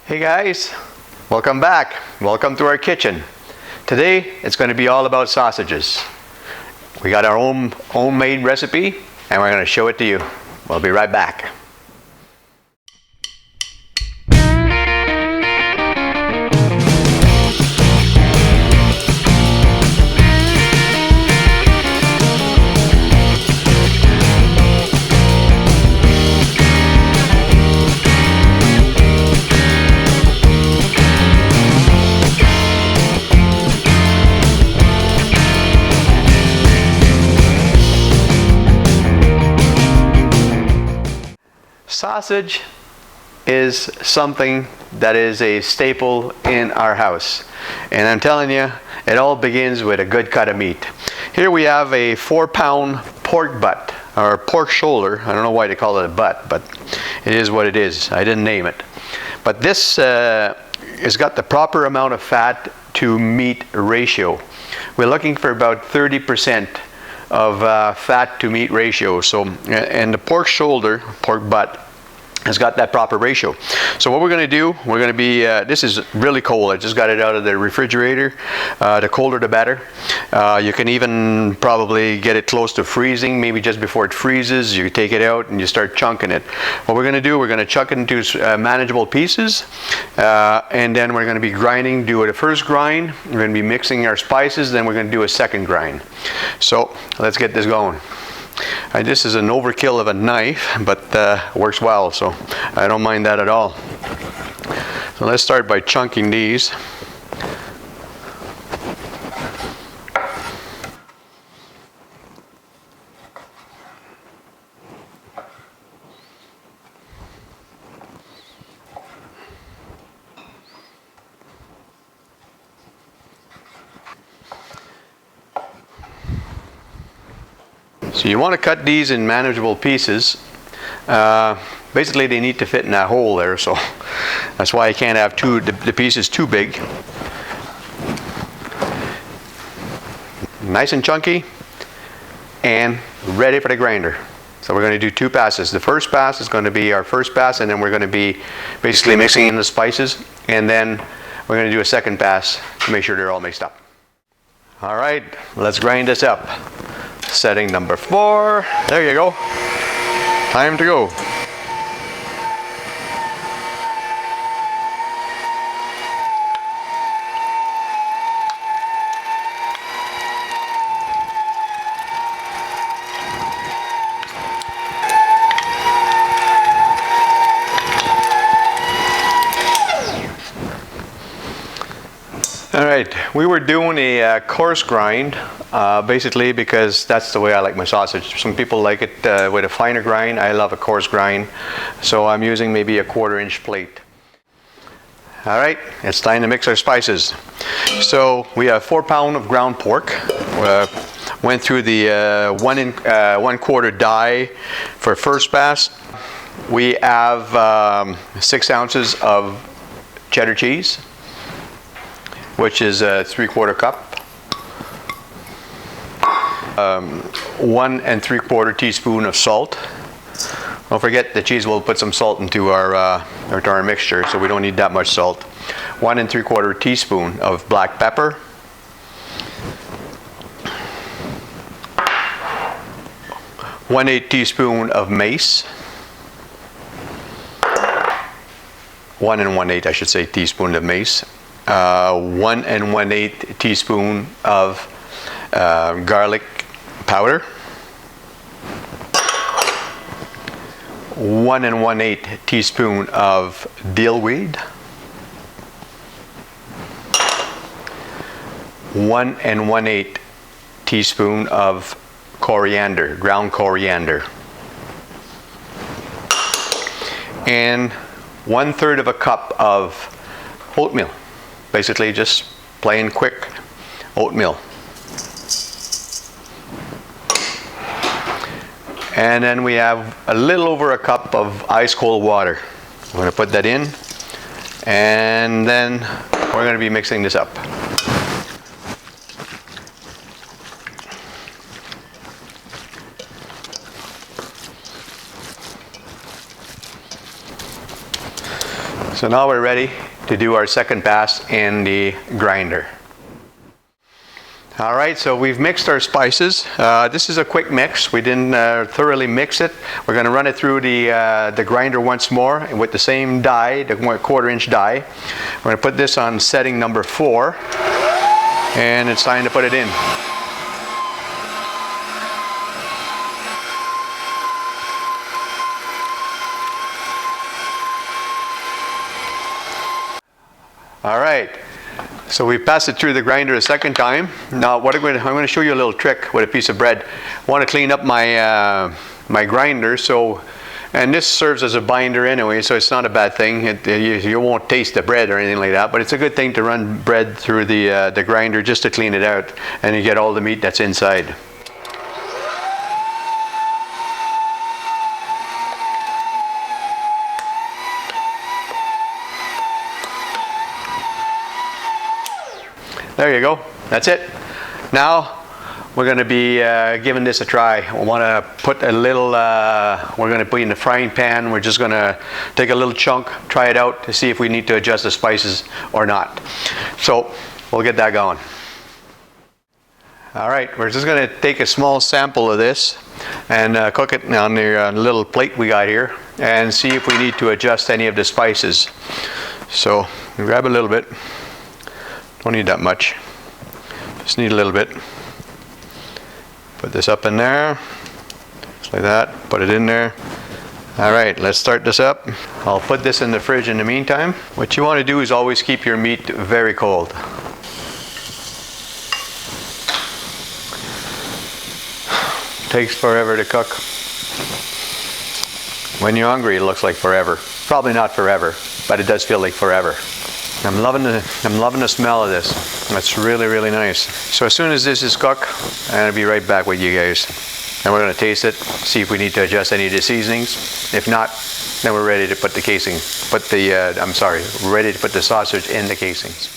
Hey guys, welcome back. Welcome to our kitchen. Today it's going to be all about sausages. We got our own homemade recipe and we're going to show it to you. We'll be right back. Sausage is something that is a staple in our house, and I'm telling you, it all begins with a good cut of meat. Here we have a 4-pound pork butt or pork shoulder. I don't know why they call it a butt, but it is what it is. I didn't name it, but this has got the proper amount of fat to meat ratio. We're looking for about 30% of fat to meat ratio. So, and the pork shoulder, pork butt, has got that proper ratio. So what we're going to do, we're going to be, this is really cold. I just got it out of the refrigerator. The colder the better. You can even probably get it close to freezing, maybe just before it freezes. You take it out and you start chunking it. What we're going to do, we're going to chunk it into manageable pieces, and then we're going to be grinding, do the first grind. We're going to be mixing our spices, then we're going to do a second grind. So let's get this going. This is an overkill of a knife, but works well, so I don't mind that at all. So let's start by chunking these. So you want to cut these in manageable pieces. Basically they need to fit in that hole there, so that's why I can't have the pieces too big. Nice and chunky and ready for the grinder. So we're going to do 2 passes. The first pass is going to be our first pass, and then we're going to be basically mixing in the spices, and then we're going to do a second pass to make sure they're all mixed up. All right, let's grind this up. Setting number 4. There you go. Time to go. All right, we were doing a coarse grind, basically because that's the way I like my sausage. Some people like it with a finer grind. I love a coarse grind, so I'm using maybe a 1/4 inch plate. All right, it's time to mix our spices. So we have 4 pounds of ground pork. Went through the 1/4 die for first pass. We have 6 ounces of cheddar cheese, which is a 3/4 cup. 1 3/4 teaspoon of salt. Don't forget the cheese will put some salt into our mixture, so we don't need that much salt. 1 3/4 teaspoon of black pepper. 1/8 teaspoon of mace. 1 1/8, I should say, teaspoon of mace. 1 1/8 teaspoon of garlic powder. 1 1/8 teaspoon of dill weed. 1 1/8 teaspoon of coriander, ground coriander. And 1/3 of a cup of oatmeal. Basically just plain quick oatmeal. And then we have a little over a cup of ice cold water. I'm going to put that in, and then we're going to be mixing this up. So now we're ready to do our second pass in the grinder. All right, so we've mixed our spices. This is a quick mix. We didn't thoroughly mix it. We're going to run it through the grinder once more with the same die, the 1/4-inch die. We're going to put this on setting number 4, and it's time to put it in. All right. So we passed it through the grinder a second time. Now I'm going to show you a little trick with a piece of bread. I want to clean up my my grinder, and this serves as a binder anyway, so it's not a bad thing. You won't taste the bread or anything like that, but it's a good thing to run bread through the grinder just to clean it out, and you get all the meat that's inside. There you go. That's it. Now we're going to be giving this a try. We want to put a little, we're going to put in the frying pan. We're just going to take a little chunk, try it out to see if we need to adjust the spices or not. So we'll get that going. All right, we're just going to take a small sample of this and cook it on the little plate we got here and see if we need to adjust any of the spices. So grab a little bit. Don't need that much. Just need a little bit. Put this up in there. Just like that. Put it in there. All right, let's start this up. I'll put this in the fridge in the meantime. What you want to do is always keep your meat very cold. Takes forever to cook. When you're hungry, it looks like forever. Probably not forever, but it does feel like forever. I'm loving the smell of this. That's really, really nice. So as soon as this is cooked, I'll be right back with you guys. And we're going to taste it, see if we need to adjust any of the seasonings. If not, then we're ready to put the casing, we're ready to put the sausage in the casings.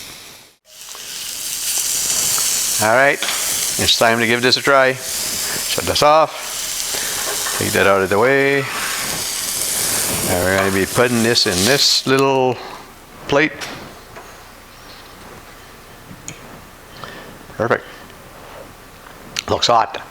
All right, it's time to give this a try. Shut this off. Take that out of the way. And we're going to be putting this in this little plate. Perfect. Looks hot.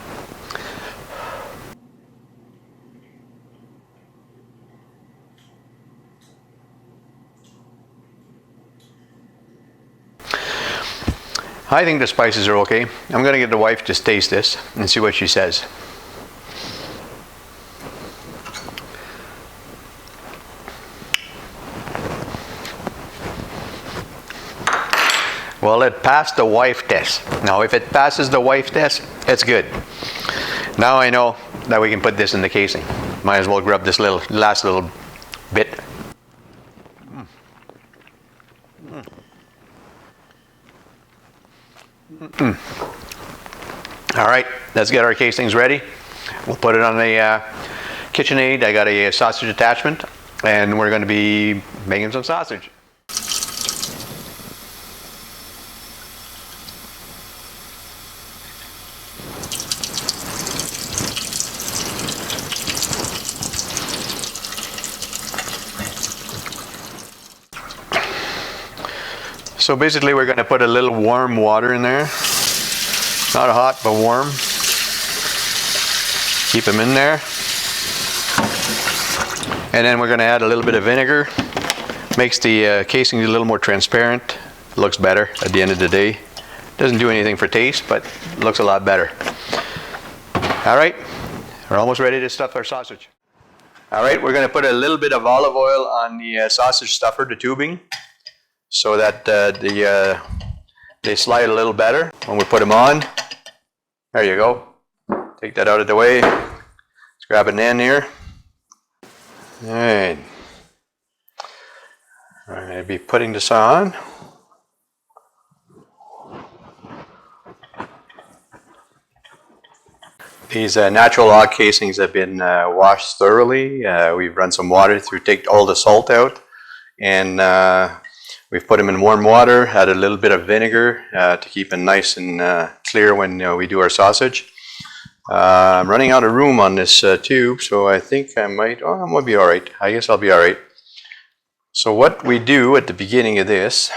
I think the spices are okay. I'm going to get the wife to taste this and see what she says. Well, it passed the wife test. Now, if it passes the wife test, it's good. Now I know that we can put this in the casing. Might as well grab this last little bit. All right, let's get our casings ready. We'll put it on the KitchenAid. I got a sausage attachment, and we're going to be making some sausage. So basically we're going to put a little warm water in there. Not hot, but warm. Keep them in there. And then we're going to add a little bit of vinegar. Makes the casing a little more transparent. Looks better at the end of the day. Doesn't do anything for taste, but looks a lot better. All right, we're almost ready to stuff our sausage. All right, we're going to put a little bit of olive oil on the sausage stuffer, the tubing, so that they slide a little better when we put them on. There you go. Take that out of the way. Let's grab an end here. All right. I'm going to be putting this on. These natural log casings have been washed thoroughly. We've run some water through, take all the salt out, and we've put them in warm water, added a little bit of vinegar to keep them nice and clear when we do our sausage. I'm running out of room on this tube, so I think I might be all right. I guess I'll be all right. So what we do at the beginning of this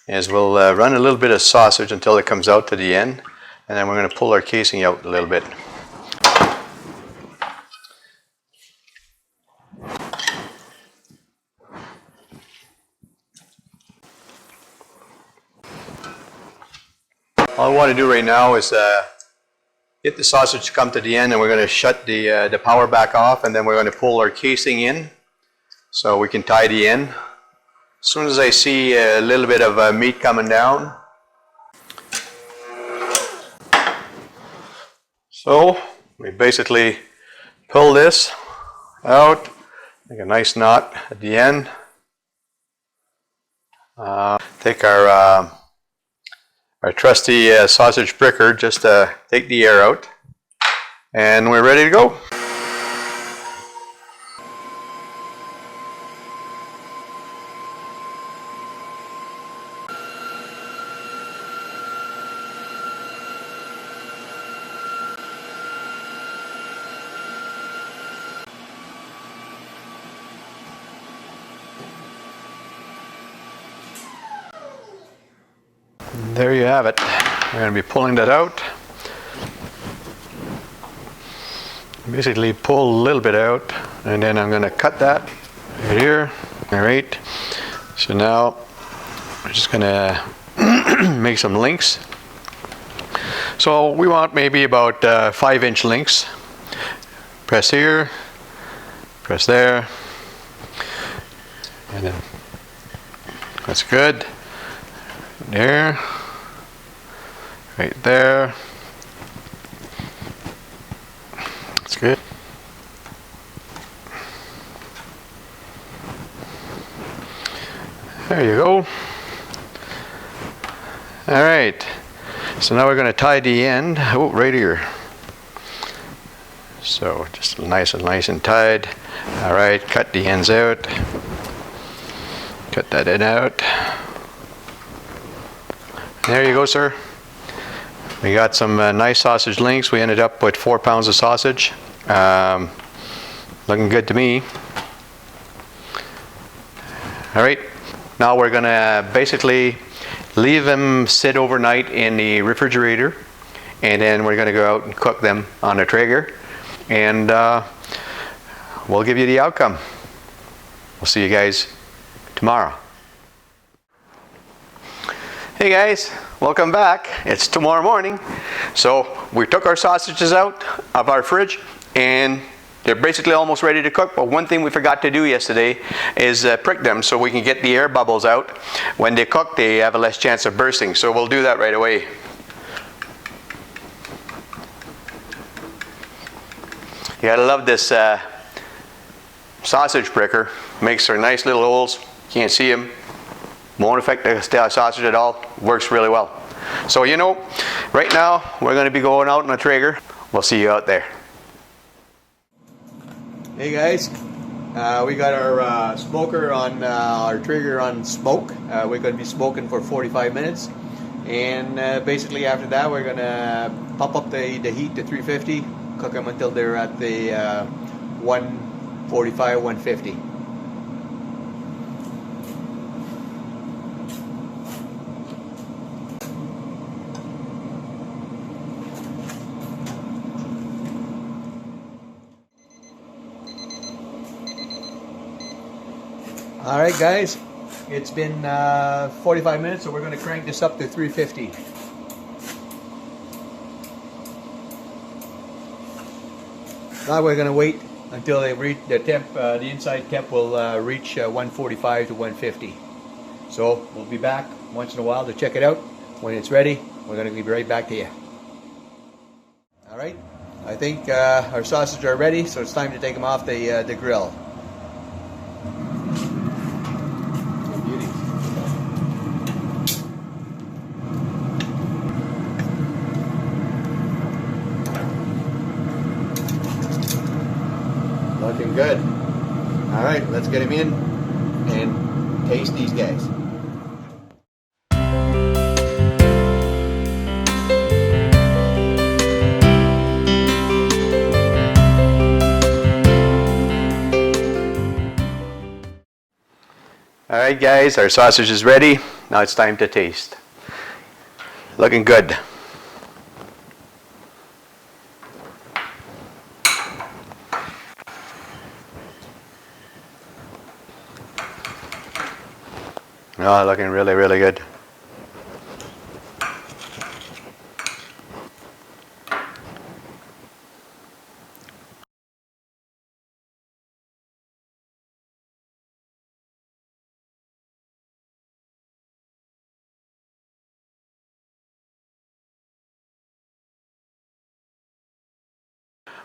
is we'll run a little bit of sausage until it comes out to the end, and then we're going to pull our casing out a little bit. All I want to do right now is get the sausage to come to the end, and we're going to shut the power back off, and then we're going to pull our casing in so we can tie the end. As soon as I see a little bit of meat coming down, so we basically pull this out, make a nice knot at the end. Take our trusty sausage pricker, just take the air out, and we're ready to go. There you have it. We're going to be pulling that out. Basically pull a little bit out, and then I'm going to cut that right here. All right. So now we're just going to make some links. So we want maybe about 5-inch links. Press here, press there, and then that's good. There, right there. That's good. There you go. All right. So now we're going to tie the end. Oh, right here. So just nice and tied. All right. Cut the ends out. Cut that end out. There you go, sir. We got some nice sausage links. We ended up with 4 pounds of sausage. Looking good to me. All right. Now we're going to basically leave them sit overnight in the refrigerator, and then we're going to go out and cook them on the Traeger, and we'll give you the outcome. We'll see you guys tomorrow. Hey guys, welcome back. It's tomorrow morning. So we took our sausages out of our fridge, and they're basically almost ready to cook. But one thing we forgot to do yesterday is prick them so we can get the air bubbles out. When they cook, they have a less chance of bursting. So we'll do that right away. You gotta love this sausage pricker. Makes their nice little holes. Can't see them. Won't affect the sausage at all. Works really well. So you know, right now we're going to be going out on a Traeger. We'll see you out there. Hey guys, we got our smoker on our Traeger on smoke. We're going to be smoking for 45 minutes, and basically after that we're going to pump up the heat to 350, cook them until they're at the 145, 150. All right, guys, it's been 45 minutes, so we're going to crank this up to 350. Now we're going to wait until they reach the temp. The inside temp will reach 145 to 150. So we'll be back once in a while to check it out. When it's ready, we're going to be right back to you. All right, I think our sausages are ready, so it's time to take them off the grill. Looking good. All right, let's get him in and taste these guys. All right, guys, our sausage is ready. Now it's time to taste. Looking good. Oh, looking really, really good.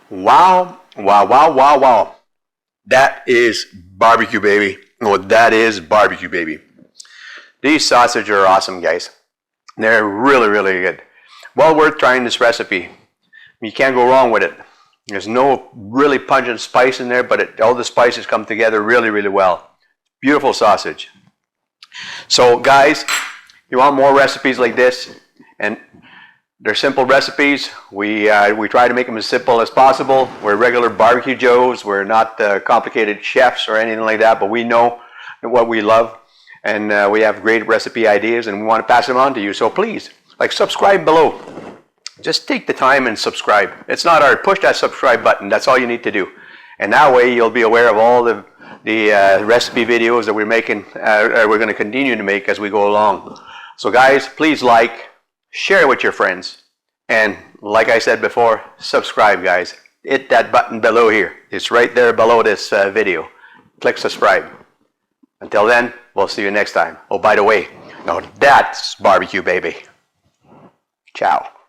Wow, wow, wow, wow, wow. That is barbecue, baby. Oh, that is barbecue, baby. These sausages are awesome, guys. They're really, really good. Well worth trying this recipe. You can't go wrong with it. There's no really pungent spice in there, but all the spices come together really, really well. Beautiful sausage. So, guys, you want more recipes like this, and they're simple recipes. We try to make them as simple as possible. We're regular barbecue joes. We're not complicated chefs or anything like that, but we know what we love, and we have great recipe ideas, and we want to pass them on to you. So please, subscribe below. Just take the time and subscribe. It's not hard. Push that subscribe button. That's all you need to do. And that way you'll be aware of all the recipe videos that we're making, we're going to continue to make as we go along. So guys, please share with your friends. And like I said before, subscribe, guys. Hit that button below here. It's right there below this video. Click subscribe. Until then, we'll see you next time. Oh, by the way, now that's barbecue, baby. Ciao.